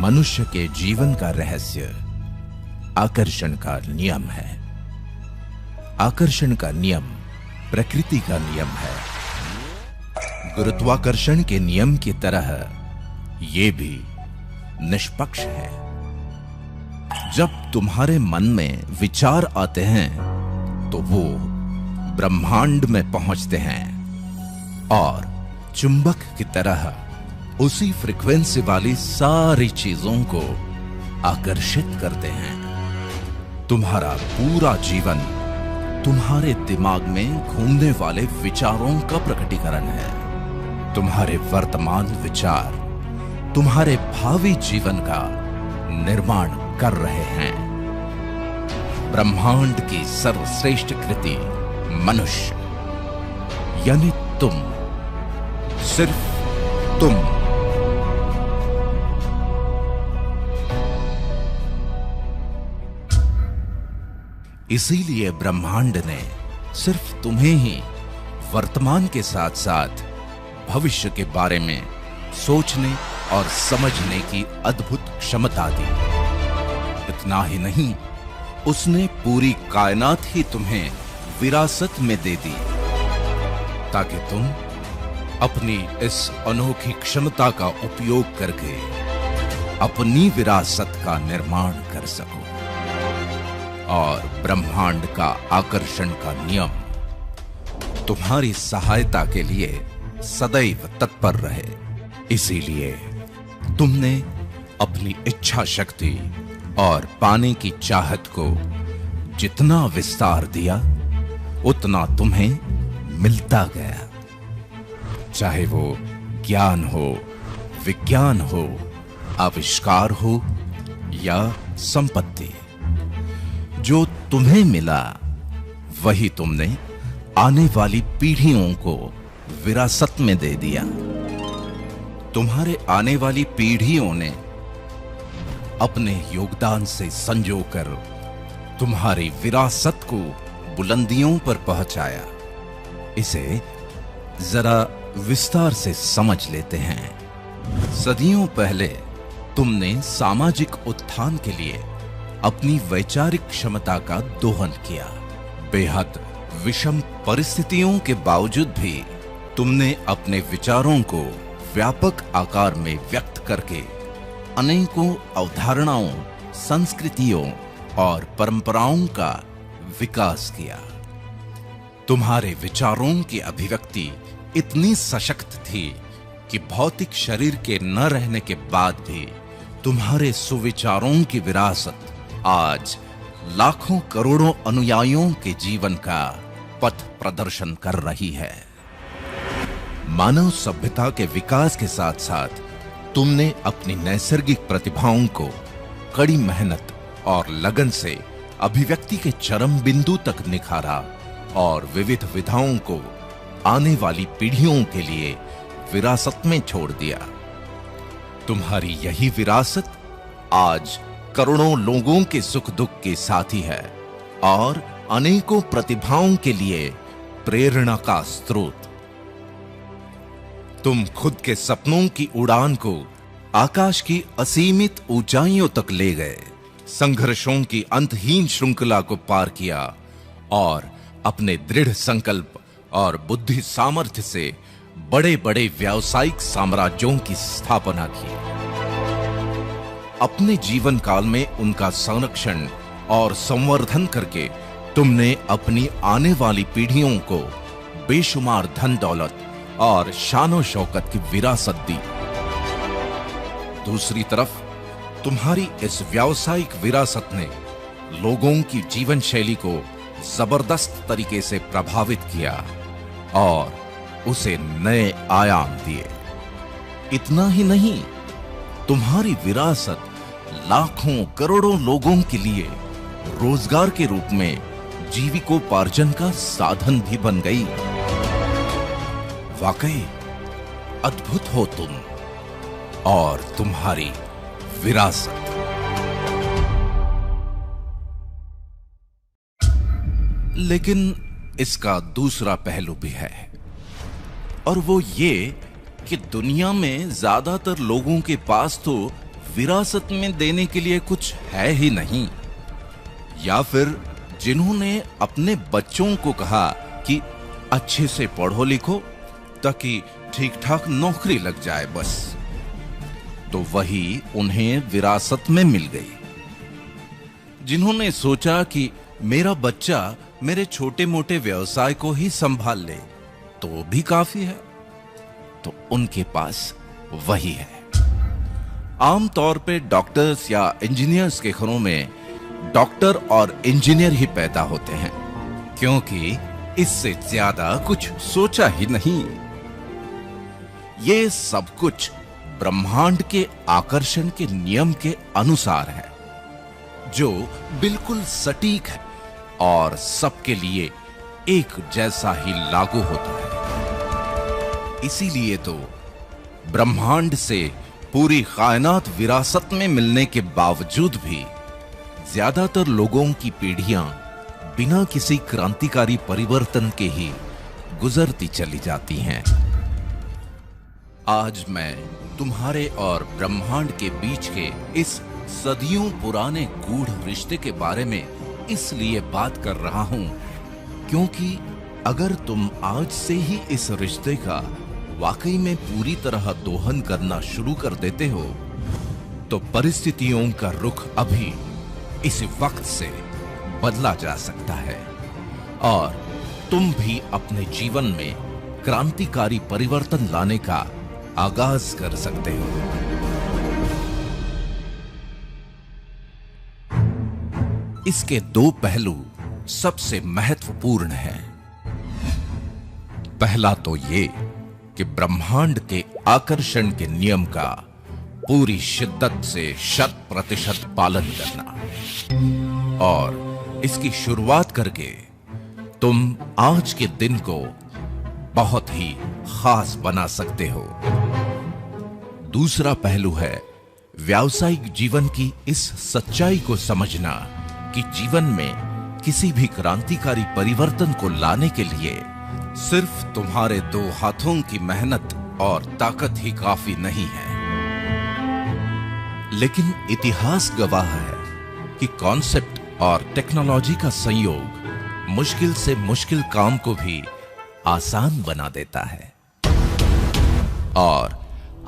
मनुष्य के जीवन का रहस्य आकर्षण का नियम है। आकर्षण का नियम प्रकृति का नियम है। गुरुत्वाकर्षण के नियम की तरह यह भी निष्पक्ष है। जब तुम्हारे मन में विचार आते हैं तो वो ब्रह्मांड में पहुंचते हैं और चुंबक की तरह उसी फ्रीक्वेंसी वाली सारी चीजों को आकर्षित करते हैं। तुम्हारा पूरा जीवन तुम्हारे दिमाग में घूमने वाले विचारों का प्रकटीकरण है। तुम्हारे वर्तमान विचार तुम्हारे भावी जीवन का निर्माण कर रहे हैं। ब्रह्मांड की सर्वश्रेष्ठ कृति मनुष्य यानी तुम, सिर्फ तुम। इसीलिए ब्रह्मांड ने सिर्फ तुम्हें ही वर्तमान के साथ साथ भविष्य के बारे में सोचने और समझने की अद्भुत क्षमता दी। इतना ही नहीं, उसने पूरी कायनात ही तुम्हें विरासत में दे दी ताकि तुम अपनी इस अनोखी क्षमता का उपयोग करके अपनी विरासत का निर्माण कर सको और ब्रह्मांड का आकर्षण का नियम तुम्हारी सहायता के लिए सदैव तत्पर रहे। इसीलिए तुमने अपनी इच्छा शक्ति और पाने की चाहत को जितना विस्तार दिया उतना तुम्हें मिलता गया। चाहे वो ज्ञान हो, विज्ञान हो, आविष्कार हो या संपत्ति, जो तुम्हें मिला वही तुमने आने वाली पीढ़ियों को विरासत में दे दिया। तुम्हारे आने वाली पीढ़ियों ने अपने योगदान से संजोकर तुम्हारी विरासत को बुलंदियों पर पहुंचाया। इसे जरा विस्तार से समझ लेते हैं। सदियों पहले तुमने सामाजिक उत्थान के लिए अपनी वैचारिक क्षमता का दोहन किया। बेहद विषम परिस्थितियों के बावजूद भी तुमने अपने विचारों को व्यापक आकार में व्यक्त करके अनेकों अवधारणाओं, संस्कृतियों और परंपराओं का विकास किया। तुम्हारे विचारों की अभिव्यक्ति इतनी सशक्त थी कि भौतिक शरीर के न रहने के बाद भी तुम्हारे सुविचारों की विरासत आज लाखों करोड़ों अनुयायियों के जीवन का पथ प्रदर्शन कर रही है। मानव सभ्यता के विकास के साथ साथ तुमने अपनी नैसर्गिक प्रतिभाओं को कड़ी मेहनत और लगन से अभिव्यक्ति के चरम बिंदु तक निखारा और विविध विधाओं को आने वाली पीढ़ियों के लिए विरासत में छोड़ दिया। तुम्हारी यही विरासत आज करोड़ों लोगों के सुख दुख के साथी है और अनेकों प्रतिभाओं के लिए प्रेरणा का स्रोत। तुम खुद के सपनों की उड़ान को आकाश की असीमित ऊंचाइयों तक ले गए, संघर्षों की अंतहीन श्रृंखला को पार किया और अपने दृढ़ संकल्प और बुद्धि सामर्थ्य से बड़े बड़े व्यावसायिक साम्राज्यों की स्थापना की। अपने जीवन काल में उनका संरक्षण और संवर्धन करके तुमने अपनी आने वाली पीढ़ियों को बेशुमार धन दौलत और शानो शौकत की विरासत दी। दूसरी तरफ तुम्हारी इस व्यावसायिक विरासत ने लोगों की जीवन शैली को जबरदस्त तरीके से प्रभावित किया और उसे नए आयाम दिए। इतना ही नहीं, तुम्हारी विरासत लाखों करोड़ों लोगों के लिए रोजगार के रूप में जीविकोपार्जन का साधन भी बन गई। वाकई अद्भुत हो तुम और तुम्हारी विरासत। लेकिन इसका दूसरा पहलू भी है और वो ये कि दुनिया में ज्यादातर लोगों के पास तो विरासत में देने के लिए कुछ है ही नहीं, या फिर जिन्होंने अपने बच्चों को कहा कि अच्छे से पढ़ो लिखो ताकि ठीक ठाक नौकरी लग जाए बस, तो वही उन्हें विरासत में मिल गई। जिन्होंने सोचा कि मेरा बच्चा मेरे छोटे मोटे व्यवसाय को ही संभाल ले तो भी काफी है, तो उनके पास वही है। आमतौर पे डॉक्टर्स या इंजीनियर्स के घरों में डॉक्टर और इंजीनियर ही पैदा होते हैं, क्योंकि इससे ज्यादा कुछ सोचा ही नहीं। ये सब कुछ ब्रह्मांड के आकर्षण के नियम के अनुसार है, जो बिल्कुल सटीक है और सबके लिए एक जैसा ही लागू होता है। इसीलिए तो ब्रह्मांड से पूरी कायनात विरासत में मिलने के बावजूद भी ज्यादातर लोगों की पीढ़ियां बिना किसी क्रांतिकारी परिवर्तन के ही गुजरती चली जाती हैं। आज मैं तुम्हारे और ब्रह्मांड के बीच के इस सदियों पुराने गूढ़ रिश्ते के बारे में इसलिए बात कर रहा हूं क्योंकि अगर तुम आज से ही इस रिश्ते का वाकई में पूरी तरह दोहन करना शुरू कर देते हो, तो परिस्थितियों का रुख अभी इस वक्त से बदला जा सकता है और तुम भी अपने जीवन में क्रांतिकारी परिवर्तन लाने का आगाज कर सकते हो। इसके दो पहलू सबसे महत्वपूर्ण हैं। पहला तो ये कि ब्रह्मांड के आकर्षण के नियम का पूरी शिद्दत से 100% पालन करना, और इसकी शुरुआत करके तुम आज के दिन को बहुत ही खास बना सकते हो। दूसरा पहलू है व्यावसायिक जीवन की इस सच्चाई को समझना कि जीवन में किसी भी क्रांतिकारी परिवर्तन को लाने के लिए सिर्फ तुम्हारे दो हाथों की मेहनत और ताकत ही काफी नहीं है, लेकिन इतिहास गवाह है कि कॉन्सेप्ट और टेक्नोलॉजी का संयोग मुश्किल से मुश्किल काम को भी आसान बना देता है। और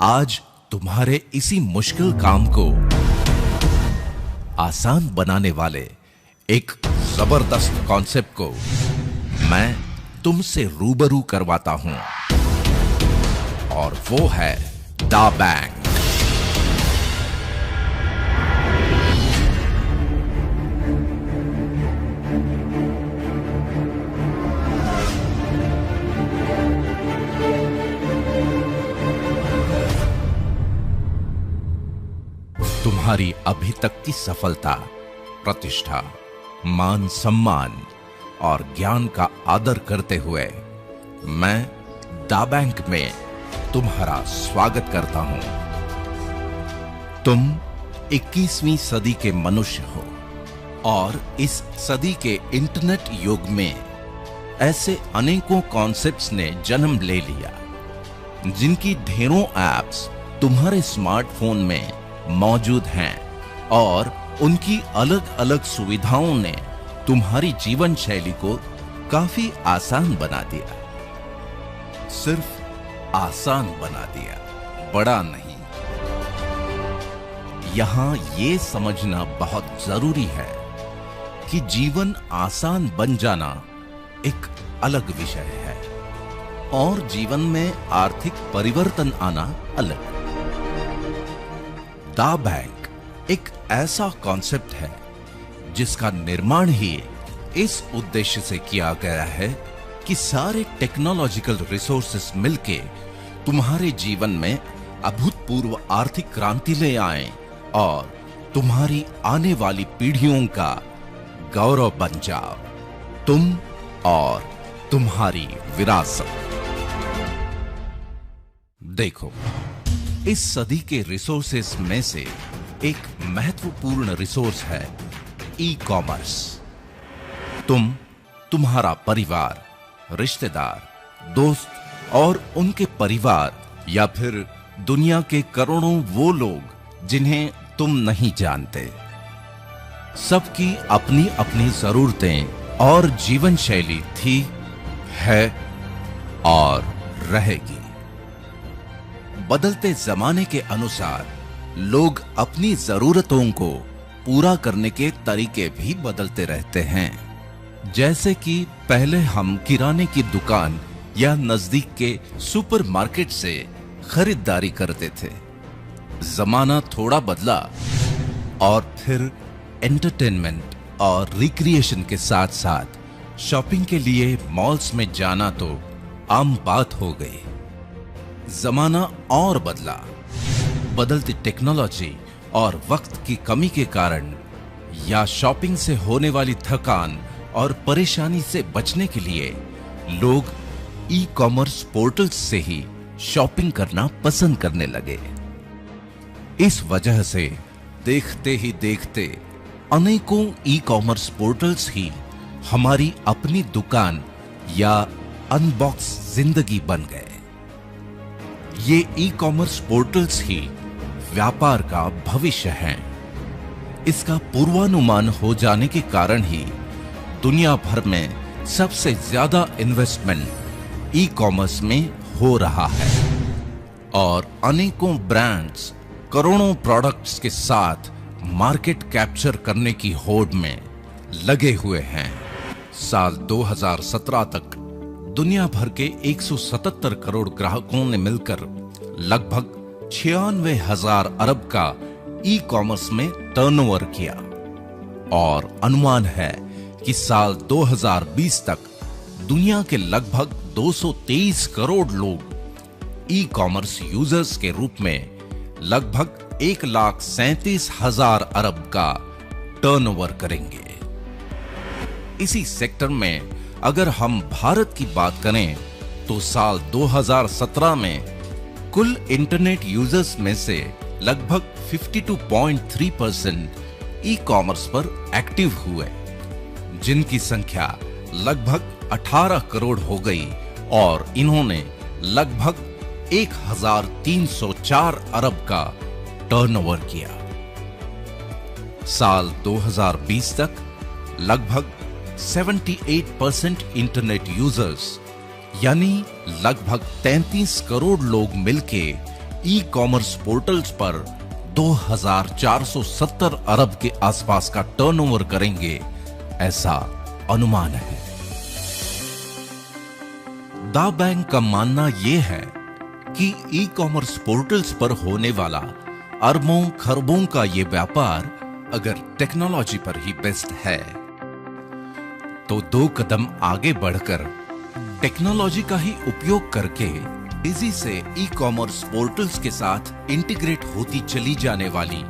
आज तुम्हारे इसी मुश्किल काम को आसान बनाने वाले एक जबरदस्त कॉन्सेप्ट को मैं तुमसे रूबरू करवाता हूं, और वो है दा बैंक। तुम्हारी अभी तक की सफलता, प्रतिष्ठा, मान सम्मान और ज्ञान का आदर करते हुए मैं दा बैंक में तुम्हारा स्वागत करता हूं। तुम 21वीं सदी के मनुष्य हो और इस सदी के इंटरनेट युग में ऐसे अनेकों कॉन्सेप्ट्स ने जन्म ले लिया, जिनकी ढेरों एप्स तुम्हारे स्मार्टफोन में मौजूद हैं, और उनकी अलग अलग सुविधाओं ने तुम्हारी जीवन शैली को काफी आसान बना दिया। सिर्फ आसान बना दिया, बड़ा नहीं। यहां ये समझना बहुत जरूरी है कि जीवन आसान बन जाना एक अलग विषय है और जीवन में आर्थिक परिवर्तन आना अलग। दा बैंक एक ऐसा कॉन्सेप्ट है जिसका निर्माण ही इस उद्देश्य से किया गया है कि सारे टेक्नोलॉजिकल रिसोर्सेस मिलके तुम्हारे जीवन में अभूतपूर्व आर्थिक क्रांति ले आएं और तुम्हारी आने वाली पीढ़ियों का गौरव बन जाओ, तुम और तुम्हारी विरासत। देखो, इस सदी के रिसोर्सेस में से एक महत्वपूर्ण रिसोर्स है ई कॉमर्स। तुम, तुम्हारा परिवार, रिश्तेदार, दोस्त और उनके परिवार, या फिर दुनिया के करोड़ों वो लोग जिन्हें तुम नहीं जानते। सबकी अपनी अपनी जरूरतें और जीवन शैली थी, है और रहेगी। बदलते जमाने के अनुसार लोग अपनी जरूरतों को पूरा करने के तरीके भी बदलते रहते हैं। जैसे कि पहले हम किराने की दुकान या नजदीक के सुपरमार्केट से खरीदारी करते थे। जमाना थोड़ा बदला और फिर एंटरटेनमेंट और रिक्रिएशन के साथ साथ शॉपिंग के लिए मॉल्स में जाना तो आम बात हो गई। जमाना और बदला। बदलती टेक्नोलॉजी और वक्त की कमी के कारण या शॉपिंग से होने वाली थकान और परेशानी से बचने के लिए लोग ई कॉमर्स पोर्टल्स से ही शॉपिंग करना पसंद करने लगे। इस वजह से देखते ही देखते अनेकों ई कॉमर्स पोर्टल्स ही हमारी अपनी दुकान या अनबॉक्स जिंदगी बन गए। ये ई कॉमर्स पोर्टल्स ही व्यापार का भविष्य हैं। इसका पूर्वानुमान हो जाने के कारण ही दुनिया भर में सबसे ज्यादा इन्वेस्टमेंट ई कॉमर्स में हो रहा है और अनेकों ब्रांड्स करोड़ों प्रोडक्ट्स के साथ मार्केट कैप्चर करने की होड़ में लगे हुए हैं। साल 2017 तक दुनिया भर के 177 करोड़ ग्राहकों ने मिलकर लगभग 96,000 अरब का ई कॉमर्स में टर्नओवर किया और अनुमान है कि साल 2020 तक दुनिया के लगभग 223 करोड़ लोग ई कॉमर्स यूजर्स के रूप में लगभग 1,37,000 अरब का टर्नओवर करेंगे। इसी सेक्टर में अगर हम भारत की बात करें तो साल 2017 में कुल इंटरनेट यूजर्स में से लगभग 52.3% ई कॉमर्स पर एक्टिव हुए, जिनकी संख्या लगभग 18 करोड़ हो गई और इन्होंने लगभग 1,304 अरब का टर्नओवर किया। साल 2020 तक लगभग 78% इंटरनेट यूजर्स यानी लगभग 33 करोड़ लोग मिलके ई कॉमर्स पोर्टल्स पर 2,470 अरब के आसपास का टर्नओवर करेंगे, ऐसा अनुमान है। दा बैंक का मानना यह है कि ई कॉमर्स पोर्टल्स पर होने वाला अरबों खरबों का ये व्यापार अगर टेक्नोलॉजी पर ही बेस्ड है तो 2 कदम आगे बढ़कर टेक्नोलॉजी का ही उपयोग करके तेजी से ई कॉमर्स पोर्टल्स के साथ इंटीग्रेट होती चली जाने वाली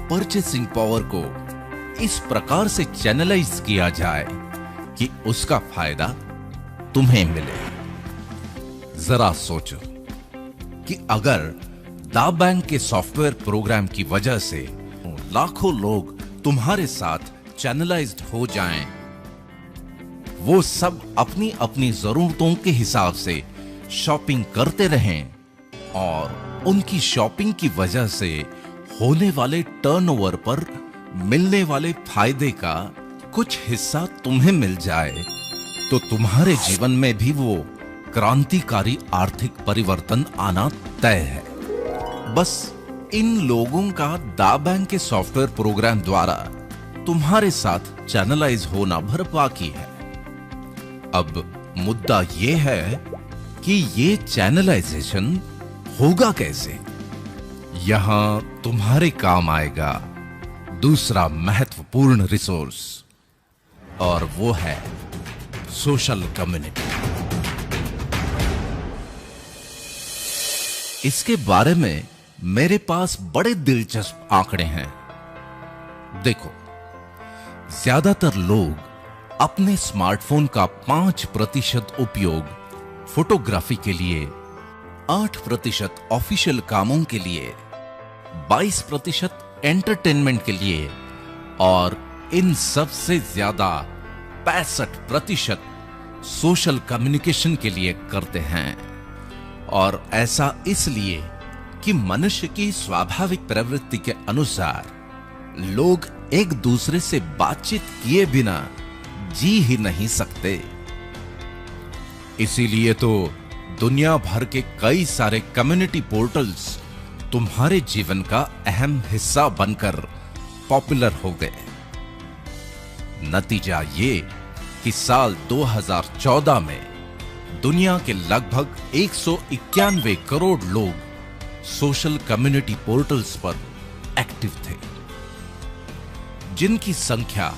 परचेसिंग पावर को इस प्रकार से चैनलाइज किया जाए कि उसका फायदा तुम्हें मिले। जरा सोचो कि अगर दा बैंक के सॉफ्टवेयर प्रोग्राम की वजह से लाखों लोग तुम्हारे साथ चैनलाइज्ड हो जाएं, वो सब अपनी अपनी जरूरतों के हिसाब से शॉपिंग करते रहें और उनकी शॉपिंग की वजह से होने वाले टर्नओवर पर मिलने वाले फायदे का कुछ हिस्सा तुम्हें मिल जाए, तो तुम्हारे जीवन में भी वो क्रांतिकारी आर्थिक परिवर्तन आना तय है। बस इन लोगों का दा बैंक के सॉफ्टवेयर प्रोग्राम द्वारा तुम्हारे साथ चैनलाइज होना भर बाकी है। अब मुद्दा ये है कि ये चैनलाइजेशन होगा कैसे। यहां तुम्हारे काम आएगा दूसरा महत्वपूर्ण रिसोर्स और वो है सोशल कम्युनिटी। इसके बारे में मेरे पास बड़े दिलचस्प आंकड़े हैं। देखो, ज्यादातर लोग अपने स्मार्टफोन का 5% उपयोग फोटोग्राफी के लिए, 8% ऑफिशियल कामों के लिए, 22% एंटरटेनमेंट के लिए और इन सब से ज्यादा 65% सोशल कम्युनिकेशन के लिए करते हैं। और ऐसा इसलिए कि मनुष्य की स्वाभाविक प्रवृत्ति के अनुसार लोग एक दूसरे से बातचीत किए बिना जी ही नहीं सकते। इसीलिए तो दुनिया भर के कई सारे कम्युनिटी पोर्टल्स तुम्हारे जीवन का अहम हिस्सा बनकर पॉपुलर हो गए। नतीजा ये कि साल 2014 में दुनिया के लगभग 191 करोड़ लोग सोशल कम्युनिटी पोर्टल्स पर एक्टिव थे, जिनकी संख्या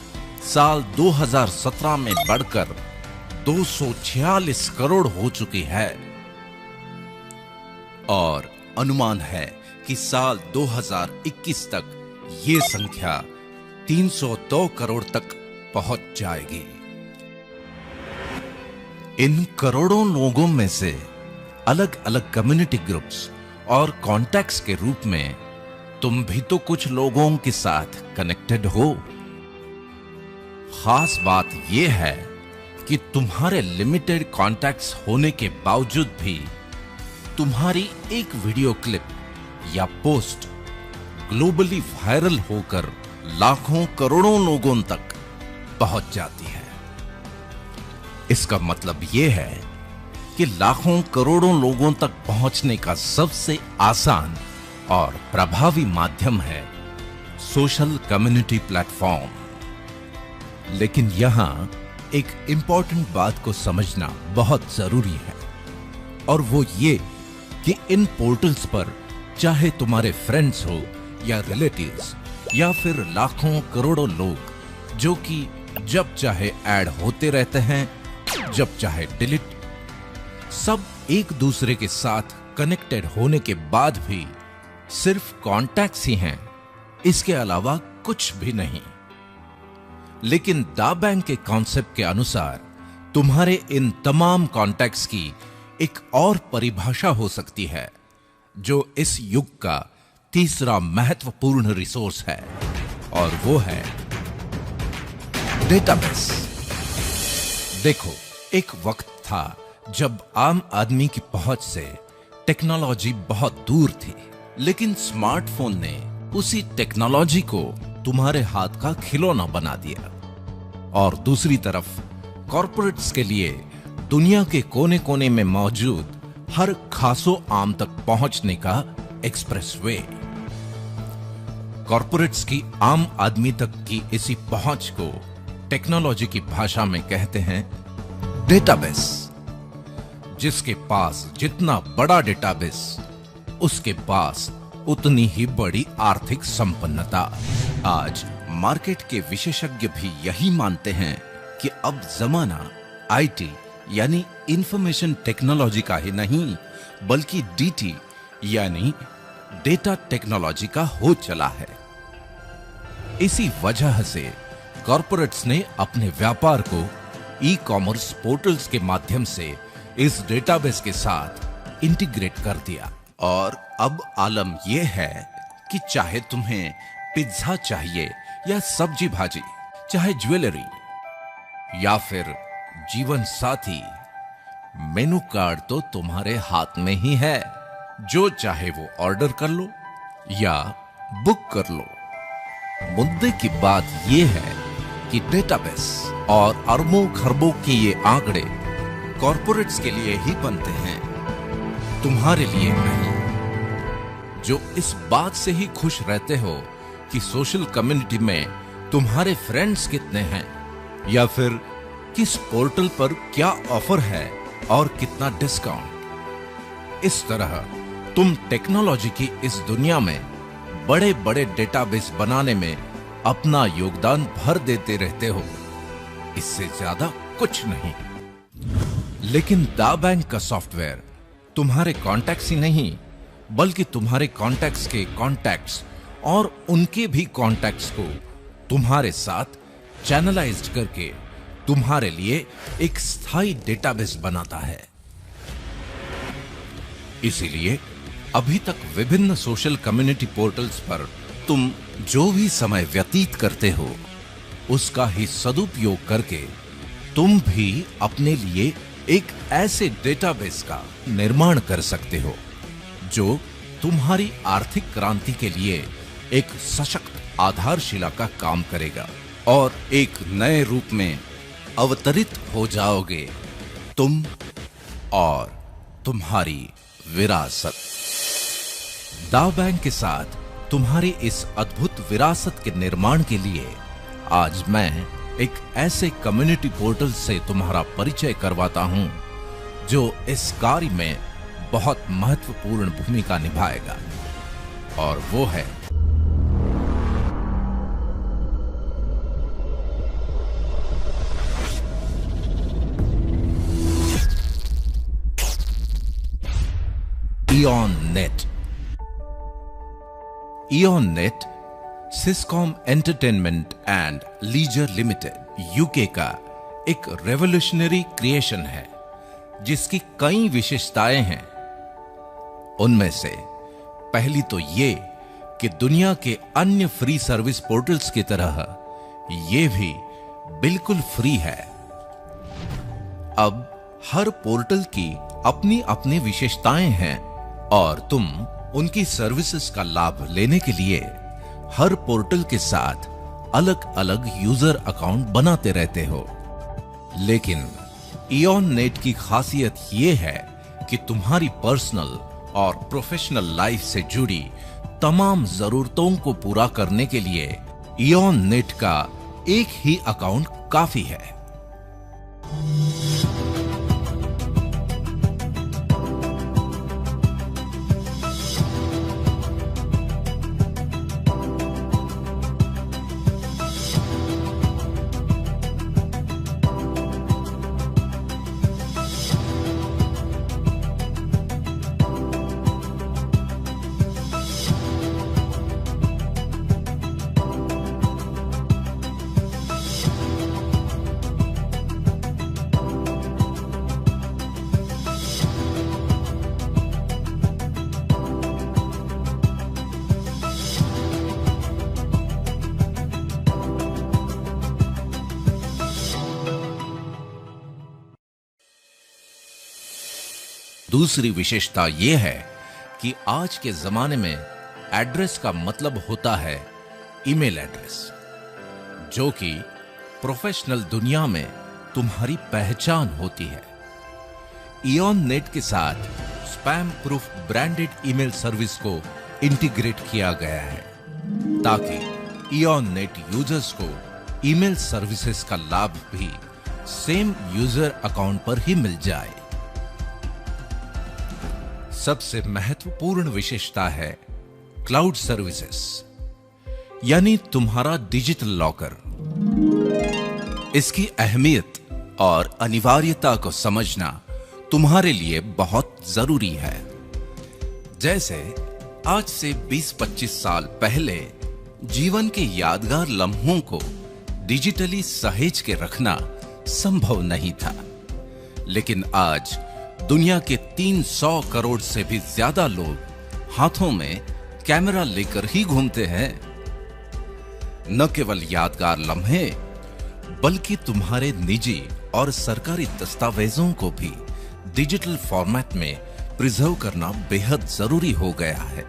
साल 2017 में बढ़कर 246 करोड़ हो चुकी है और अनुमान है कि साल 2021 तक ये संख्या 302 करोड़ तक पहुंच जाएगी। इन करोड़ों लोगों में से अलग अलग कम्युनिटी ग्रुप्स और कॉन्टैक्ट्स के रूप में तुम भी तो कुछ लोगों के साथ कनेक्टेड हो। खास बात यह है कि तुम्हारे लिमिटेड कॉन्टैक्ट्स होने के बावजूद भी तुम्हारी एक वीडियो क्लिप या पोस्ट ग्लोबली वायरल होकर लाखों करोड़ों लोगों तक पहुंच जाती है। इसका मतलब यह है कि लाखों करोड़ों लोगों तक पहुंचने का सबसे आसान और प्रभावी माध्यम है सोशल कम्युनिटी प्लेटफॉर्म। लेकिन यहां एक इंपॉर्टेंट बात को समझना बहुत जरूरी है, और वो ये कि इन पोर्टल्स पर चाहे तुम्हारे फ्रेंड्स हो या रिलेटिव्स या फिर लाखों करोड़ों लोग जो कि जब चाहे ऐड होते रहते हैं, जब चाहे डिलीट, सब एक दूसरे के साथ कनेक्टेड होने के बाद भी सिर्फ कॉन्टैक्ट्स ही हैं, इसके अलावा कुछ भी नहीं। लेकिन दा बैंक के कॉन्सेप्ट के अनुसार तुम्हारे इन तमाम कॉन्टैक्ट्स की एक और परिभाषा हो सकती है, जो इस युग का तीसरा महत्वपूर्ण रिसोर्स है, और वो है डेटाबेस। देखो, एक वक्त था जब आम आदमी की पहुंच से टेक्नोलॉजी बहुत दूर थी, लेकिन स्मार्टफोन ने उसी टेक्नोलॉजी को तुम्हारे हाथ का खिलौना बना दिया। और दूसरी तरफ कॉर्पोरेट्स के लिए दुनिया के कोने कोने में मौजूद हर खासो आम तक पहुंचने का एक्सप्रेसवे। कॉर्पोरेट्स की आम आदमी तक की इसी पहुंच को टेक्नोलॉजी की भाषा में कहते हैं डेटाबेस। जिसके पास जितना बड़ा डेटाबेस, उसके पास उतनी ही बड़ी आर्थिक संपन्नता। आज मार्केट के विशेषज्ञ भी यही मानते हैं कि अब जमाना आईटी यानी इंफॉर्मेशन टेक्नोलॉजी का ही नहीं, बल्कि डीटी यानी डेटा टेक्नोलॉजी का हो चला है। इसी वजह से कॉर्पोरेट्स ने अपने व्यापार को ई कॉमर्स पोर्टल्स के माध्यम से इस डेटाबेस के साथ इंटीग्रेट कर दिया। और अब आलम यह है कि चाहे तुम्हें पिज्जा चाहिए या सब्जी भाजी, चाहे ज्वेलरी या फिर जीवन साथी, मेनू कार्ड तो तुम्हारे हाथ में ही है। जो चाहे वो ऑर्डर कर लो या बुक कर लो। मुद्दे की बात यह है कि डेटाबेस और अरबों खरबों के ये आंकड़े कॉर्पोरेट्स के लिए ही बनते हैं, तुम्हारे लिए नहीं। जो इस बात से ही खुश रहते हो कि सोशल कम्युनिटी में तुम्हारे फ्रेंड्स कितने हैं, या फिर किस पोर्टल पर क्या ऑफर है और कितना डिस्काउंट। इस तरह तुम टेक्नोलॉजी की इस दुनिया में बड़े बड़े डेटाबेस बनाने में अपना योगदान भर देते रहते हो, इससे ज्यादा कुछ नहीं। लेकिन दा बैंक का सॉफ्टवेयर तुम्हारे कॉन्टैक्ट्स ही नहीं, बल्कि तुम्हारे कॉन्टैक्ट्स के कॉन्टैक्ट्स और उनके भी कॉन्टैक्ट्स को तुम्हारे साथ चैनलाइज्ड करके तुम्हारे लिए एक स्थायी डेटाबेस बनाता है। इसीलिए अभी तक विभिन्न सोशल कम्युनिटी पोर्टल्स पर तुम जो भी समय व्यतीत करते हो, उसका ही सदुपयोग करके तुम भी अपने लिए एक ऐसे डेटाबेस का निर्माण कर सकते हो जो तुम्हारी आर्थिक क्रांति के लिए एक सशक्त आधारशिला का काम करेगा और एक नए रूप में अवतरित हो जाओगे, तुम और तुम्हारी विरासत। दाव बैंक के साथ तुम्हारी इस अद्भुत विरासत के निर्माण के लिए आज मैं एक ऐसे कम्युनिटी पोर्टल से तुम्हारा परिचय करवाता हूं जो इस कार्य में बहुत महत्वपूर्ण भूमिका निभाएगा, और वो है Eon Net. Eon Net Siscom Entertainment and Leisure Limited UK का एक रेवोल्यूशनरी क्रिएशन है जिसकी कई विशेषताएं हैं। उनमें से पहली तो ये कि दुनिया के अन्य फ्री सर्विस पोर्टल्स की तरह ये भी बिल्कुल फ्री है। अब हर पोर्टल की अपनी अपनी विशेषताएं हैं और तुम उनकी सर्विसेज का लाभ लेने के लिए हर पोर्टल के साथ अलग अलग यूजर अकाउंट बनाते रहते हो। लेकिन इऑन नेट की खासियत यह है कि तुम्हारी पर्सनल और प्रोफेशनल लाइफ से जुड़ी तमाम जरूरतों को पूरा करने के लिए इऑन नेट का एक ही अकाउंट काफी है। दूसरी विशेषता यह है कि आज के जमाने में एड्रेस का मतलब होता है ईमेल एड्रेस, जो कि प्रोफेशनल दुनिया में तुम्हारी पहचान होती है। इऑन नेट के साथ spam proof branded email service को इंटीग्रेट किया गया है ताकि इऑन नेट यूजर्स को ईमेल सर्विसेज का लाभ भी सेम यूजर अकाउंट पर ही मिल जाए। सबसे महत्वपूर्ण विशेषता है क्लाउड सर्विसेज, यानी तुम्हारा डिजिटल लॉकर। इसकी अहमियत और अनिवार्यता को समझना तुम्हारे लिए बहुत जरूरी है। जैसे आज से 20-25 साल पहले जीवन के यादगार लम्हों को डिजिटली सहेज के रखना संभव नहीं था, लेकिन आज दुनिया के 300 करोड़ से भी ज्यादा लोग हाथों में कैमरा लेकर ही घूमते हैं। न केवल यादगार लम्हे, बल्कि तुम्हारे निजी और सरकारी दस्तावेजों को भी डिजिटल फॉर्मेट में प्रिजर्व करना बेहद जरूरी हो गया है।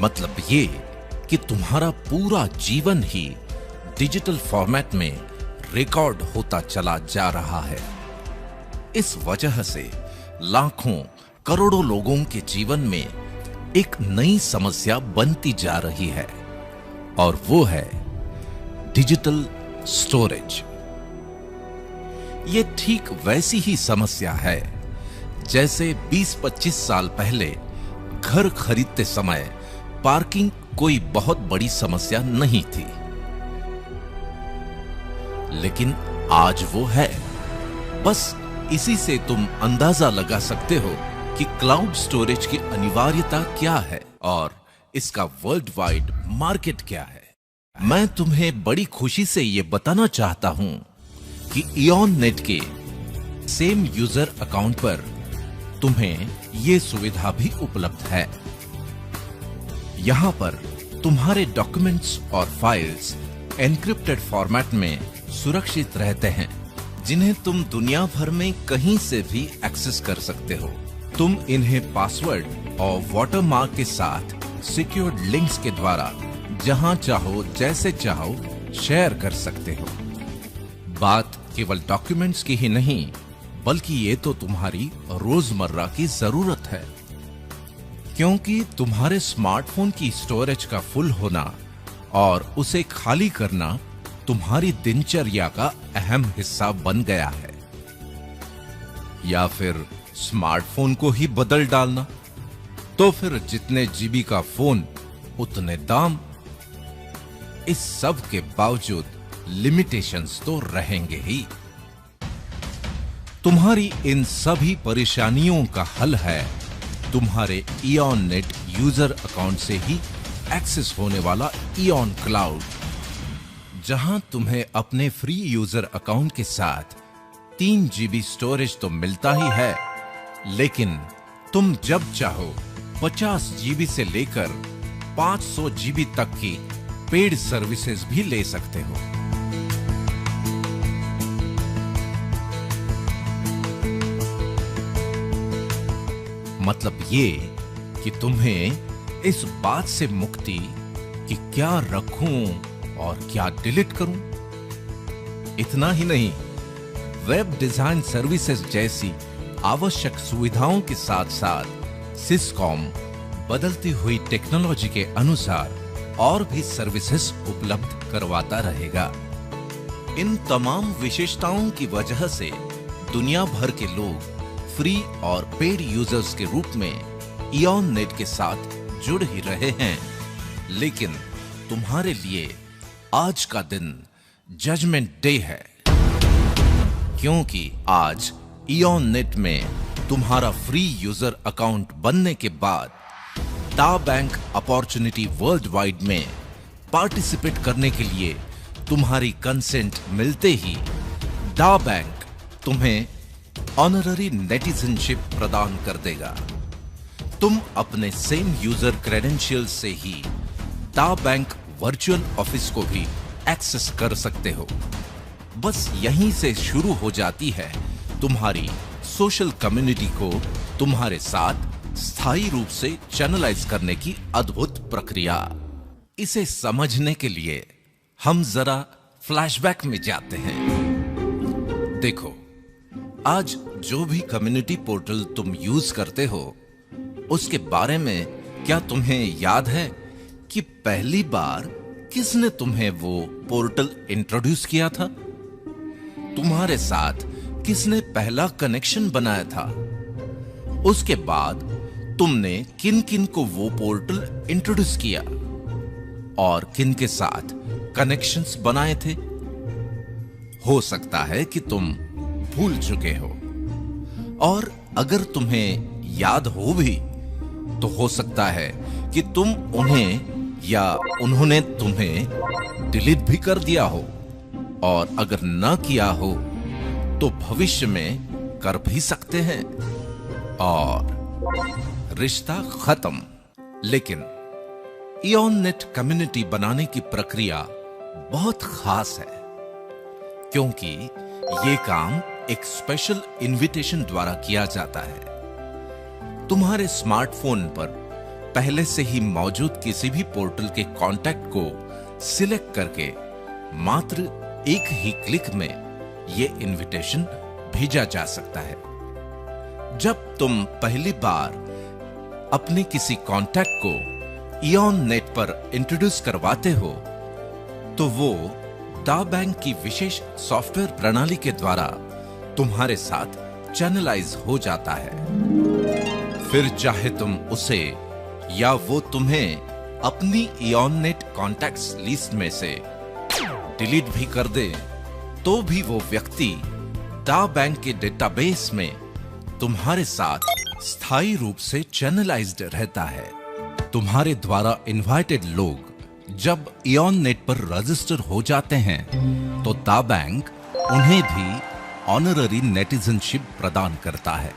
मतलब ये कि तुम्हारा पूरा जीवन ही डिजिटल फॉर्मेट में रिकॉर्ड होता चला जा रहा है। इस वजह से लाखों करोड़ों लोगों के जीवन में एक नई समस्या बनती जा रही है, और वो है डिजिटल स्टोरेज। ये ठीक वैसी ही समस्या है जैसे 20-25 साल पहले घर खरीदते समय पार्किंग कोई बहुत बड़ी समस्या नहीं थी, लेकिन आज वो है। बस इसी से तुम अंदाजा लगा सकते हो कि क्लाउड स्टोरेज की अनिवार्यता क्या है और इसका वर्ल्ड वाइड मार्केट क्या है। मैं तुम्हें बड़ी खुशी से यह बताना चाहता हूं कि इऑन नेट के सेम यूजर अकाउंट पर तुम्हें यह सुविधा भी उपलब्ध है। यहां पर तुम्हारे डॉक्यूमेंट्स और फाइल्स एन्क्रिप्टेड फॉर्मेट में सुरक्षित रहते हैं, जिन्हें तुम दुनिया भर में कहीं से भी एक्सेस कर सकते हो। तुम इन्हें पासवर्ड और वाटरमार्क के साथ सिक्योर्ड लिंक्स के द्वारा जहां चाहो जैसे चाहो शेयर कर सकते हो। बात केवल डॉक्यूमेंट्स की ही नहीं, बल्कि ये तो तुम्हारी रोजमर्रा की जरूरत है, क्योंकि तुम्हारे स्मार्टफोन की स्टोरेज का फुल होना और उसे खाली करना तुम्हारी दिनचर्या का अहम हिस्सा बन गया है। या फिर स्मार्टफोन को ही बदल डालना, तो फिर जितने जीबी का फोन उतने दाम। इस सब के बावजूद लिमिटेशंस तो रहेंगे ही। तुम्हारी इन सभी परेशानियों का हल है तुम्हारे इयॉन नेट यूजर अकाउंट से ही एक्सेस होने वाला इयॉन क्लाउड, जहां तुम्हें अपने फ्री यूजर अकाउंट के साथ 3 जीबी स्टोरेज तो मिलता ही है, लेकिन तुम जब चाहो 50 जीबी से लेकर 500 जीबी तक की पेड सर्विसेज भी ले सकते हो। मतलब ये कि तुम्हें इस बात से मुक्ति कि क्या रखूं और क्या डिलीट करूं। इतना ही नहीं, वेब डिजाइन सर्विसेज जैसी आवश्यक सुविधाओं के साथ साथ सिस्कॉम बदलती हुई टेक्नोलॉजी के अनुसार और भी सर्विसेज उपलब्ध करवाता रहेगा। इन तमाम विशेषताओं की वजह से दुनिया भर के लोग फ्री और पेड यूजर्स के रूप में इयॉन नेट के साथ जुड़ ही रहे हैं। लेकिन तुम्हारे लिए आज का दिन जजमेंट डे है, क्योंकि आज इयॉन नेट में तुम्हारा फ्री यूजर अकाउंट बनने के बाद दा बैंक अपॉर्चुनिटी वर्ल्ड वाइड में पार्टिसिपेट करने के लिए तुम्हारी कंसेंट मिलते ही दा बैंक तुम्हें ऑनररी नेटिजनशिप प्रदान कर देगा। तुम अपने सेम यूजर क्रेडेंशियल्स से ही दा बैंक वर्चुअल ऑफिस को भी एक्सेस कर सकते हो। बस यहीं से शुरू हो जाती है तुम्हारी सोशल कम्युनिटी को तुम्हारे साथ स्थायी रूप से चैनलाइज करने की अद्भुत प्रक्रिया। इसे समझने के लिए हम जरा फ्लैशबैक में जाते हैं। देखो, आज जो भी कम्युनिटी पोर्टल तुम यूज करते हो, उसके बारे में क्या तुम्हें याद है कि पहली बार किसने तुम्हें वो पोर्टल इंट्रोड्यूस किया था? तुम्हारे साथ किसने पहला कनेक्शन बनाया था? उसके बाद तुमने किन किन को वो पोर्टल इंट्रोड्यूस किया और किन के साथ कनेक्शंस बनाए थे? हो सकता है कि तुम भूल चुके हो, और अगर तुम्हें याद हो भी तो हो सकता है कि तुम उन्हें या उन्होंने तुम्हें डिलीट भी कर दिया हो, और अगर ना किया हो तो भविष्य में कर भी सकते हैं और रिश्ता खत्म। लेकिन इयॉन नेट कम्युनिटी बनाने की प्रक्रिया बहुत खास है, क्योंकि ये काम एक स्पेशल इनविटेशन द्वारा किया जाता है। तुम्हारे स्मार्टफोन पर पहले से ही मौजूद किसी भी पोर्टल के कॉन्टैक्ट को सिलेक्ट करके मात्र एक ही क्लिक में ये इनविटेशन भेजा जा सकता है। जब तुम पहली बार अपने किसी कॉन्टैक्ट को इयॉन नेट पर इंट्रोड्यूस करवाते हो, तो वो दा बैंक की विशेष सॉफ्टवेयर प्रणाली के द्वारा तुम्हारे साथ चैनलाइज हो जाता है। फिर चाहे तुम उसे या वो तुम्हें अपनी इयॉन नेट कॉन्टैक्ट्स लिस्ट में से डिलीट भी कर दे, तो भी वो व्यक्ति दा बैंक के डेटाबेस में तुम्हारे साथ स्थायी रूप से चैनलाइज्ड रहता है। तुम्हारे द्वारा इनवाइटेड लोग जब इयॉन नेट पर रजिस्टर हो जाते हैं, तो दा बैंक उन्हें भी ऑनररी नेटिजनशिप प्रदान करता है।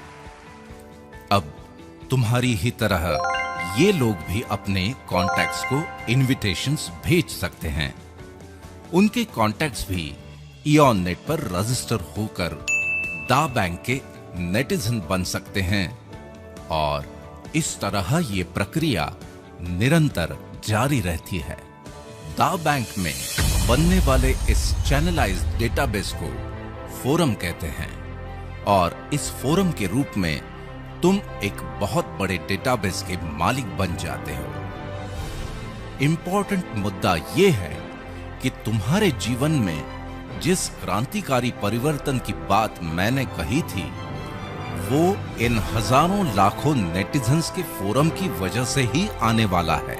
अब तुम्हारी ही तरह ये लोग भी अपने कॉन्टैक्ट्स को इनविटेशंस भेज सकते हैं। उनके कॉन्टैक्ट्स भी इयॉन नेट पर रजिस्टर होकर दा बैंक के नेटिजन बन सकते हैं और इस तरह ये प्रक्रिया निरंतर जारी रहती है। दा बैंक में बनने वाले इस चैनलाइज्ड डेटाबेस को फोरम कहते हैं और इस फोरम के रूप में तुम एक बहुत बड़े डेटाबेस के मालिक बन जाते हो। इंपॉर्टेंट मुद्दा यह है कि तुम्हारे जीवन में जिस क्रांतिकारी परिवर्तन की बात मैंने कही थी वो इन हजारों लाखों नेटिजन्स के फोरम की वजह से ही आने वाला है,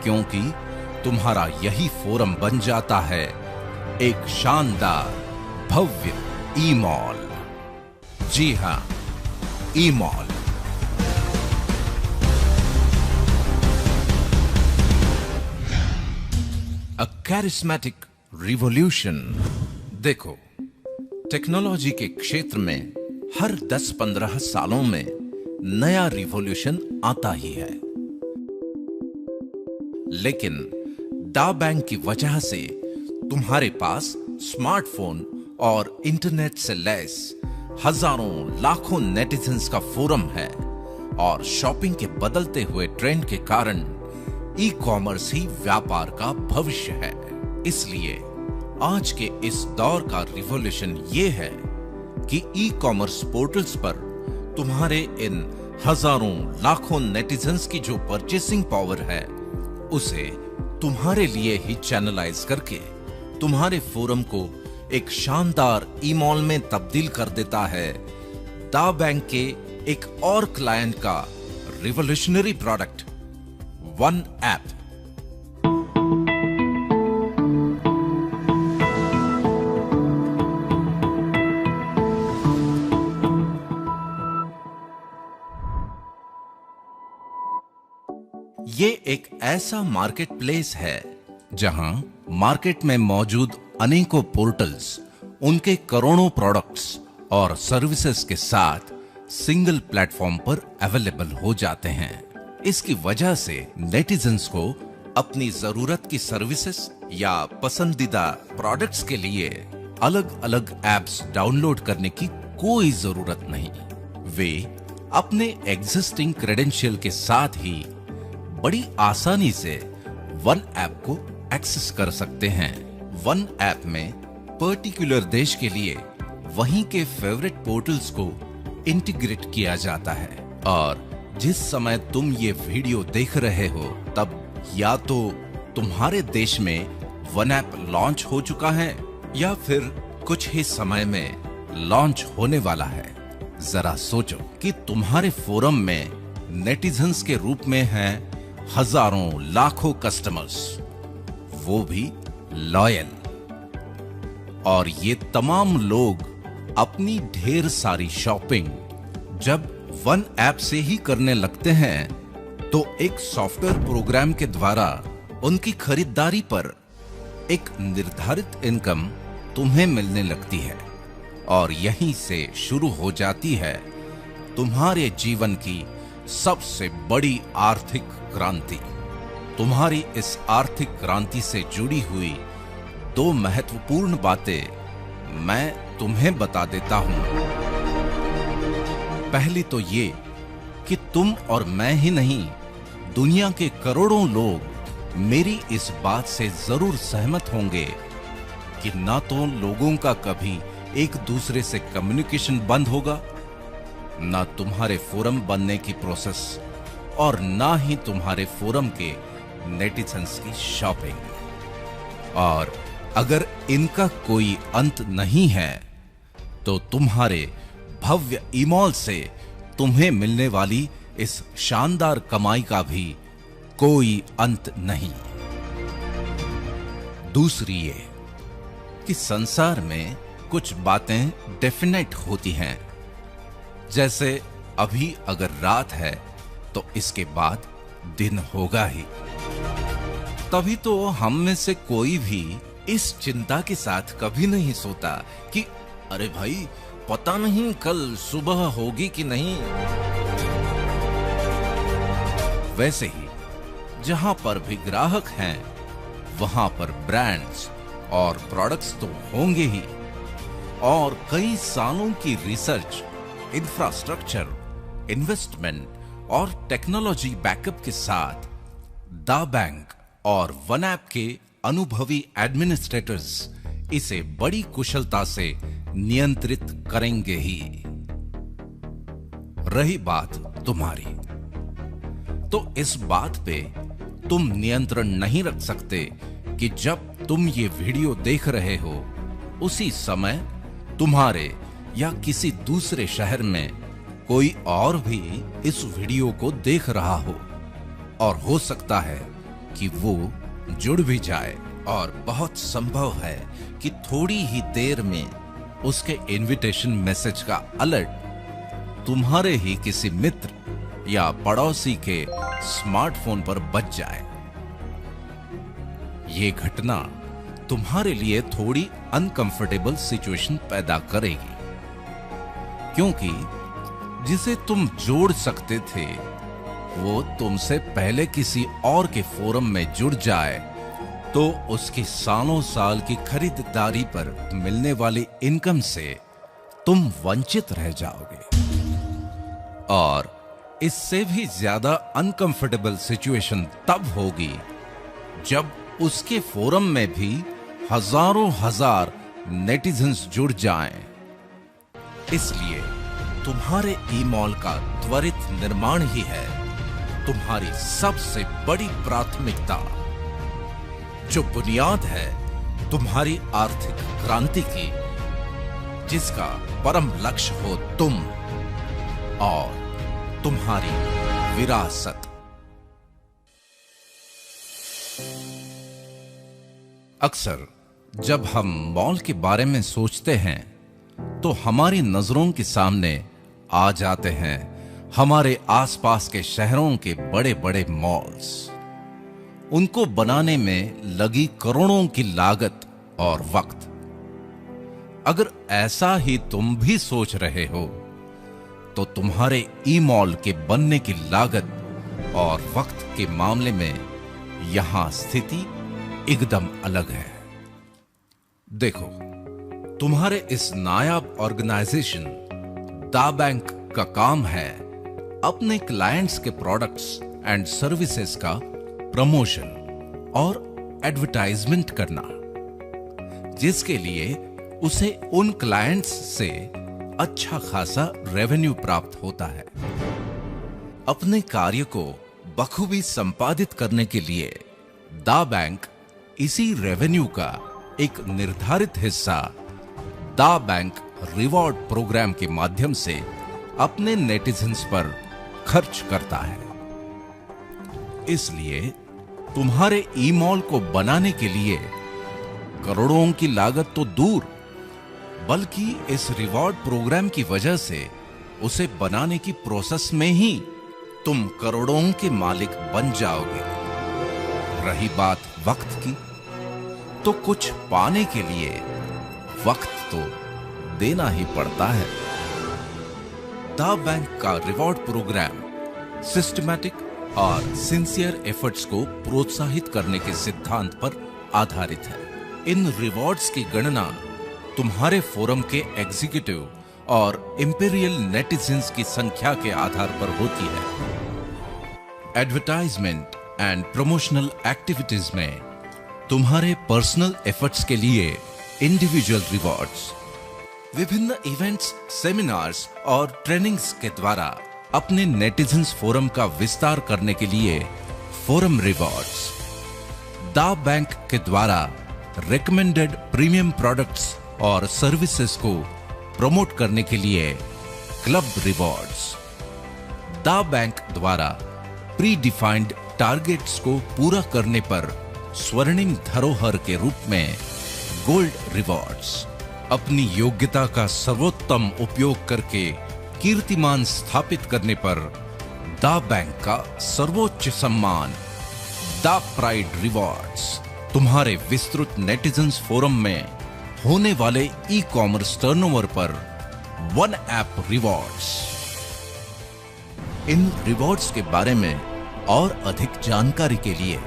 क्योंकि तुम्हारा यही फोरम बन जाता है एक शानदार भव्य ई-मॉल। जी हां, ई-मॉल। अ कैरिस्मेटिक रिवॉल्यूशन। देखो, टेक्नोलॉजी के क्षेत्र में हर 10-15 सालों में नया रिवॉल्यूशन आता ही है, लेकिन दा बैंक की वजह से तुम्हारे पास स्मार्टफोन और इंटरनेट से लैस हजारों लाखों नेटिजन्स का फोरम है और शॉपिंग के बदलते हुए ट्रेंड के कारण ई कॉमर्स ही व्यापार का भविष्य है। इसलिए आज के इस दौर का रिवॉल्यूशन ये है कि ई कॉमर्स पोर्टल्स पर तुम्हारे इन हजारों लाखों नेटिजन्स की जो परचेसिंग पावर है उसे तुम्हारे लिए ही चैनलाइज करके तुम्हारे फोरम को एक शानदार ई-मॉल में तब्दील कर देता है दा बैंक के एक और क्लाइंट का रिवॉल्यूशनरी प्रोडक्ट वन ऐप। ये एक ऐसा मार्केट प्लेस है जहां मार्केट में मौजूद अनेकों पोर्टल्स उनके करोड़ों प्रोडक्ट्स और सर्विसेज के साथ सिंगल प्लेटफॉर्म पर अवेलेबल हो जाते हैं। इसकी वजह से नेटिजन्स को अपनी जरूरत की सर्विसेज या पसंदीदा प्रोडक्ट्स के लिए अलग अलग ऐप्स डाउनलोड करने की कोई जरूरत नहीं। वे अपने एग्जिस्टिंग क्रेडेंशियल के साथ ही बड़ी आसानी से वन ऐप को एक्सेस कर सकते हैं। वन ऐप में पर्टिकुलर देश के लिए वहीं के फेवरेट पोर्टल्स को इंटीग्रेट किया जाता है और जिस समय तुम ये वीडियो देख रहे हो तब या तो तुम्हारे देश में वन ऐप लॉन्च हो चुका है या फिर कुछ ही समय में लॉन्च होने वाला है। जरा सोचो कि तुम्हारे फोरम में नेटिजन्स के रूप में हैं हजारों लाखों कस्टमर्स, वो भी लॉयल, और ये तमाम लोग अपनी ढेर सारी शॉपिंग जब वन ऐप से ही करने लगते हैं तो एक सॉफ्टवेयर प्रोग्राम के द्वारा उनकी खरीदारी पर एक निर्धारित इनकम तुम्हें मिलने लगती है और यहीं से शुरू हो जाती है तुम्हारे जीवन की सबसे बड़ी आर्थिक क्रांति। तुम्हारी इस आर्थिक क्रांति से जुड़ी हुई दो महत्वपूर्ण बातें मैं तुम्हें बता देता हूं। पहली तो ये कि तुम और मैं ही नहीं, दुनिया के करोड़ों लोग मेरी इस बात से जरूर सहमत होंगे कि ना तो लोगों का कभी एक दूसरे से कम्युनिकेशन बंद होगा, ना तुम्हारे फोरम बनने की प्रोसेस और ना ही तुम्हारे फोरम के नेटिजन्स की शॉपिंग। और अगर इनका कोई अंत नहीं है तो तुम्हारे भव्य ई-मॉल से तुम्हें मिलने वाली इस शानदार कमाई का भी कोई अंत नहीं। दूसरी ये कि संसार में कुछ बातें डेफिनेट होती हैं, जैसे अभी अगर रात है तो इसके बाद दिन होगा ही। तभी तो हम में से कोई भी इस चिंता के साथ कभी नहीं सोता कि अरे भाई पता नहीं कल सुबह होगी कि नहीं। वैसे ही जहां पर भी ग्राहक हैं वहां पर ब्रांड्स और प्रोडक्ट्स तो होंगे ही, और कई सालों की रिसर्च, इंफ्रास्ट्रक्चर, इन्वेस्टमेंट और टेक्नोलॉजी बैकअप के साथ दा बैंक और वन ऐप के अनुभवी एडमिनिस्ट्रेटर्स इसे बड़ी कुशलता से नियंत्रित करेंगे ही। रही बात तुम्हारी, तो इस बात पे तुम नियंत्रण नहीं रख सकते कि जब तुम ये वीडियो देख रहे हो उसी समय तुम्हारे या किसी दूसरे शहर में कोई और भी इस वीडियो को देख रहा हो, और हो सकता है कि वो जुड़ भी जाए, और बहुत संभव है कि थोड़ी ही देर में उसके इनविटेशन मैसेज का अलर्ट तुम्हारे ही किसी मित्र या पड़ोसी के स्मार्टफोन पर बज जाए। ये घटना तुम्हारे लिए थोड़ी अनकंफर्टेबल सिचुएशन पैदा करेगी, क्योंकि जिसे तुम जोड़ सकते थे वो तुमसे पहले किसी और के फोरम में जुड़ जाए तो उसकी सालों साल की खरीदारी पर मिलने वाली इनकम से तुम वंचित रह जाओगे। और इससे भी ज्यादा अनकंफर्टेबल सिचुएशन तब होगी जब उसके फोरम में भी हजारों हजार नेटिजन्स जुड़ जाएं। इसलिए तुम्हारे ई-मॉल का त्वरित निर्माण ही है तुम्हारी सबसे बड़ी प्राथमिकता, जो बुनियाद है तुम्हारी आर्थिक क्रांति की, जिसका परम लक्ष्य हो तुम और तुम्हारी विरासत। अक्सर जब हम मॉल के बारे में सोचते हैं तो हमारी नजरों के सामने आ जाते हैं हमारे आसपास के शहरों के बड़े बड़े मॉल्स, उनको बनाने में लगी करोड़ों की लागत और वक्त। अगर ऐसा ही तुम भी सोच रहे हो तो तुम्हारे ई-मॉल के बनने की लागत और वक्त के मामले में यहां स्थिति एकदम अलग है। देखो, तुम्हारे इस नायाब ऑर्गेनाइजेशन दा बैंक का काम है अपने क्लाइंट्स के प्रोडक्ट्स एंड सर्विसेज का प्रमोशन और एडवर्टाइजमेंट करना, जिसके लिए उसे उन क्लाइंट्स से अच्छा खासा रेवेन्यू प्राप्त होता है। अपने कार्य को बखूबी संपादित करने के लिए दा बैंक इसी रेवेन्यू का एक निर्धारित हिस्सा दा बैंक रिवॉर्ड प्रोग्राम के माध्यम से अपने नेटिजन्स पर खर्च करता है। इसलिए तुम्हारे ई-मॉल को बनाने के लिए करोड़ों की लागत तो दूर, बल्कि इस रिवॉर्ड प्रोग्राम की वजह से उसे बनाने की प्रोसेस में ही तुम करोड़ों के मालिक बन जाओगे। रही बात वक्त की, तो कुछ पाने के लिए वक्त तो देना ही पड़ता है। दा बैंक का रिवॉर्ड प्रोग्राम सिस्टमैटिक और सिंसियर एफर्ट्स को प्रोत्साहित करने के सिद्धांत पर आधारित है। इन रिवॉर्ड्स की गणना तुम्हारे फोरम के एग्जीक्यूटिव और इंपीरियल नेटिजन्स की संख्या के आधार पर होती है। एडवर्टाइजमेंट एंड प्रमोशनल एक्टिविटीज में तुम्हारे पर्सनल एफर्ट्स के लिए इंडिविजुअल रिवॉर्ड्स, विभिन्न इवेंट्स, सेमिनार्स और ट्रेनिंग्स के द्वारा अपने नेटिजन्स फोरम का विस्तार करने के लिए फोरम रिवॉर्ड्स, दा बैंक के द्वारा रिकमेंडेड प्रीमियम प्रोडक्ट्स और सर्विसेज को प्रमोट करने के लिए क्लब रिवॉर्ड्स, दा बैंक द्वारा प्री डिफाइंड टारगेट्स को पूरा करने पर स्वर्णिम धरोहर के रूप में गोल्ड रिवॉर्ड्स, अपनी योग्यता का सर्वोत्तम उपयोग करके कीर्तिमान स्थापित करने पर दा बैंक का सर्वोच्च सम्मान दा प्राइड रिवॉर्ड्स, तुम्हारे विस्तृत नेटिजन्स फोरम में होने वाले ई कॉमर्स टर्नओवर पर वन ऐप रिवॉर्ड्स। इन रिवॉर्ड्स के बारे में और अधिक जानकारी के लिए,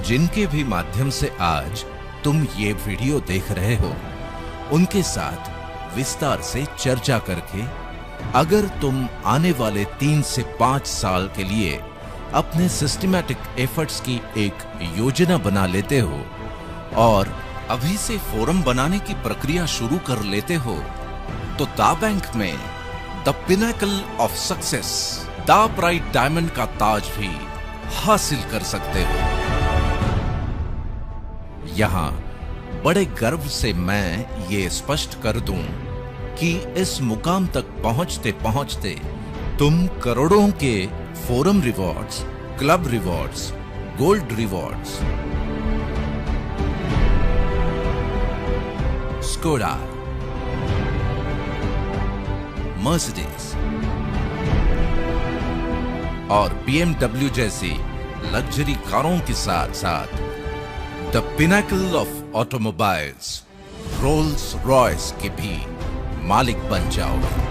जिनके भी माध्यम से आज तुम ये वीडियो देख रहे हो, उनके साथ विस्तार से चर्चा करके अगर तुम आने वाले 3 से 5 साल के लिए अपने सिस्टमैटिक एफर्ट्स की एक योजना बना लेते हो और अभी से फोरम बनाने की प्रक्रिया शुरू कर लेते हो, तो दा बैंक में द पिनेकल ऑफ सक्सेस, दा प्राइड डायमंड का ताज भी हासिल कर सकते हो। यहां बड़े गर्व से मैं ये स्पष्ट कर दूं कि इस मुकाम तक पहुंचते पहुंचते तुम करोड़ों के forum rewards, club rewards, gold rewards, Skoda, Mercedes और BMW जैसी लग्जरी कारों के साथ साथ the pinnacle of automobiles, Rolls Royce के भी मालिक बन जाओगे।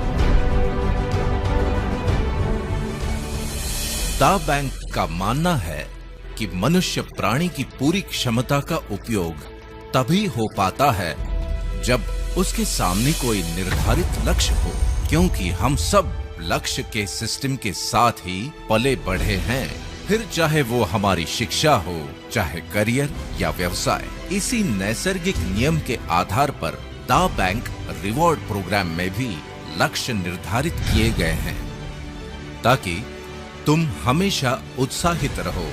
दा बैंक का मानना है कि मनुष्य प्राणी की पूरी क्षमता का उपयोग तभी हो पाता है जब उसके सामने कोई निर्धारित लक्ष्य हो, क्योंकि हम सब लक्ष्य के सिस्टम के साथ ही पले बढ़े हैं, फिर चाहे वो हमारी शिक्षा हो, चाहे करियर या व्यवसाय। इसी नैसर्गिक नियम के आधार पर दा बैंक रिवॉर्ड प्रोग्राम में भी लक्ष्य निर्धारित किए गए हैं ताकि तुम हमेशा उत्साहित रहो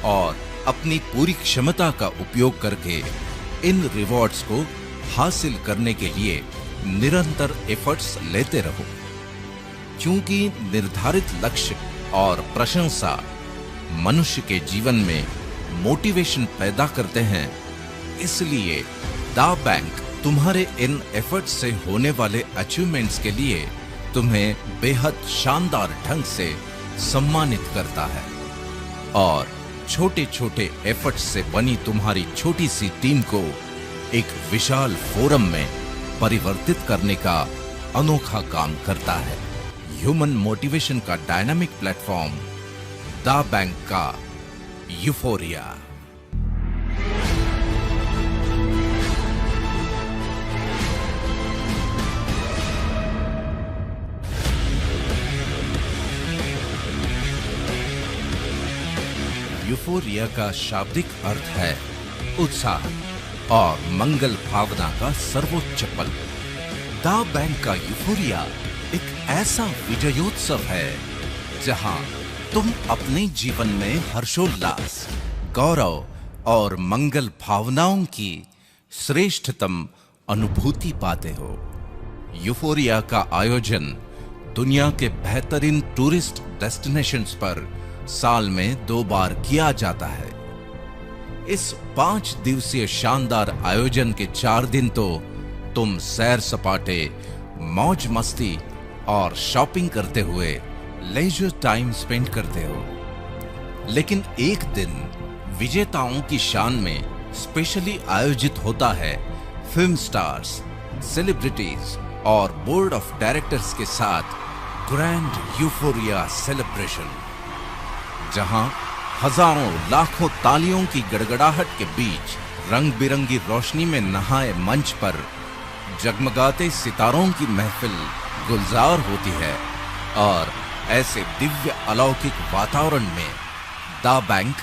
और अपनी पूरी क्षमता का उपयोग करके इन रिवॉर्ड्स को हासिल करने के लिए निरंतर एफर्ट्स लेते रहो। क्योंकि निर्धारित लक्ष्य और प्रशंसा मनुष्य के जीवन में मोटिवेशन पैदा करते हैं, इसलिए दा बैंक तुम्हारे इन एफर्ट्स से होने वाले अचीवमेंट्स के लिए तुम्हें बेहद शानदार ढंग से सम्मानित करता है और छोटे छोटे एफर्ट्स से बनी तुम्हारी छोटी सी टीम को एक विशाल फोरम में परिवर्तित करने का अनोखा काम करता है। ह्यूमन मोटिवेशन का डायनामिक प्लेटफॉर्म दा बैंक का यूफोरिया। यूफोरिया का शाब्दिक अर्थ है उत्साह और मंगल भावना का सर्वोच्च पल। दा बैंक का यूफोरिया एक ऐसा विजयोत्सव है जहां तुम अपने जीवन में हर्षोल्लास, गौरव और मंगल भावनाओं की श्रेष्ठतम अनुभूति पाते हो। यूफोरिया का आयोजन दुनिया के बेहतरीन टूरिस्ट डेस्टिनेशंस पर साल में 2 बार किया जाता है। इस 5 दिवसीय शानदार आयोजन के 4 दिन तो तुम सैर सपाटे, मौज मस्ती और शॉपिंग करते हुए लेजर टाइम स्पेंड करते हो, लेकिन एक दिन विजेताओं की शान में स्पेशली आयोजित होता है फिल्म स्टार्स, सेलिब्रिटीज और बोर्ड ऑफ डायरेक्टर्स के साथ ग्रैंड यूफोरिया सेलिब्रेशन, जहां हजारों लाखों तालियों की गड़गड़ाहट के बीच रंग बिरंगी रोशनी में नहाए मंच पर जगमगाते सितारों की महफिल गुलजार होती है और ऐसे दिव्य अलौकिक वातावरण में दा बैंक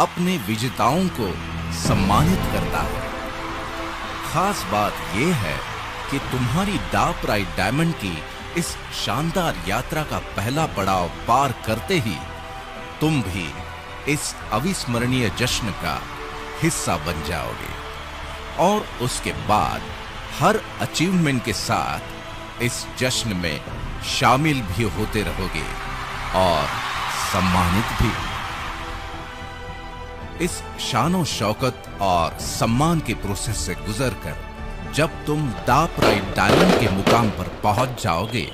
अपने विजेताओं को सम्मानित करता है। खास बात यह है कि तुम्हारी दा प्राइड डायमंड की इस शानदार यात्रा का पहला पड़ाव पार करते ही तुम भी इस अविस्मरणीय जश्न का हिस्सा बन जाओगे और उसके बाद हर अचीवमेंट के साथ इस जश्न में शामिल भी होते रहोगे और सम्मानित भी। इस शानो शौकत और सम्मान के प्रोसेस से गुजरकर जब तुम दा प्राइड डायमंड के मुकाम पर पहुंच जाओगे,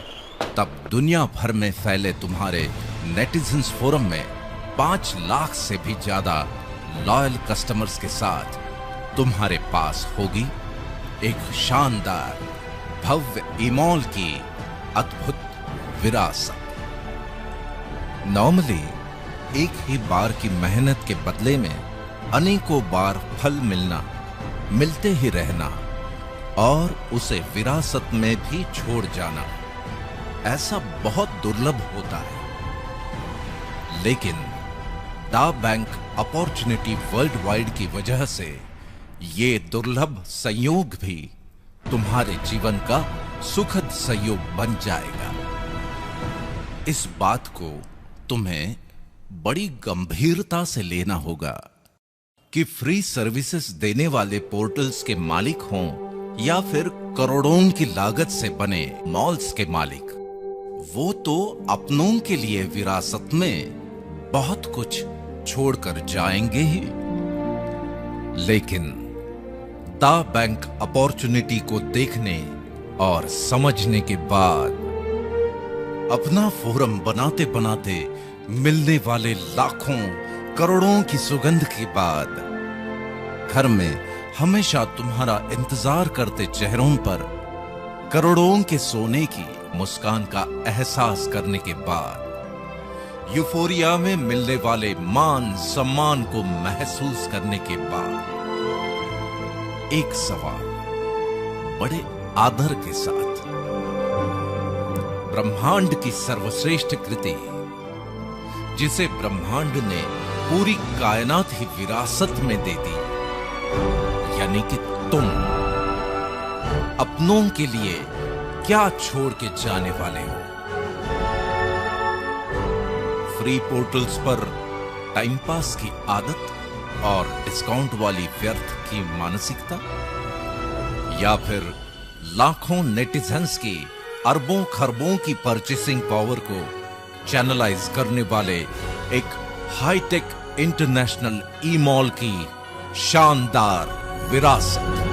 तब दुनिया भर में फैले तुम्हारे नेटिजन्स फोरम में 5 लाख से भी ज्यादा लॉयल कस्टमर्स के साथ तुम्हारे पास होगी एक शानदार भव्य ईमॉल की अद्भुत विरासत। नॉर्मली एक ही बार की मेहनत के बदले में अनेकों बार फल मिलना, मिलते ही रहना और उसे विरासत में भी छोड़ जाना, ऐसा बहुत दुर्लभ होता है, लेकिन दा बैंक अपॉर्चुनिटी वर्ल्ड वाइड की वजह से ये दुर्लभ संयोग भी तुम्हारे जीवन का सुखद संयोग बन जाएगा। इस बात को तुम्हें बड़ी गंभीरता से लेना होगा कि फ्री सर्विसेज देने वाले पोर्टल्स के मालिक हों या फिर करोड़ों की लागत से बने मॉल्स के मालिक, वो तो अपनों के लिए विरासत में बहुत कुछ छोड़कर जाएंगे ही, लेकिन दा बैंक अपॉर्चुनिटी को देखने और समझने के बाद, अपना फोरम बनाते बनाते मिलने वाले लाखों करोड़ों की सुगंध के बाद, घर में हमेशा तुम्हारा इंतजार करते चेहरों पर करोड़ों के सोने की मुस्कान का एहसास करने के बाद, यूफोरिया में मिलने वाले मान सम्मान को महसूस करने के बाद, एक सवाल बड़े आदर के साथ, ब्रह्मांड की सर्वश्रेष्ठ कृति जिसे ब्रह्मांड ने पूरी कायनात ही विरासत में दे दी, यानी कि तुम अपनों के लिए क्या छोड़ के जाने वाले हो? फ्री पोर्टल्स पर टाइम पास की आदत और डिस्काउंट वाली व्यर्थ की मानसिकता, या फिर लाखों नेटिजन्स की अरबों खरबों की परचेसिंग पावर को चैनलाइज करने वाले एक हाईटेक इंटरनेशनल ई मॉल की शानदार विरासत?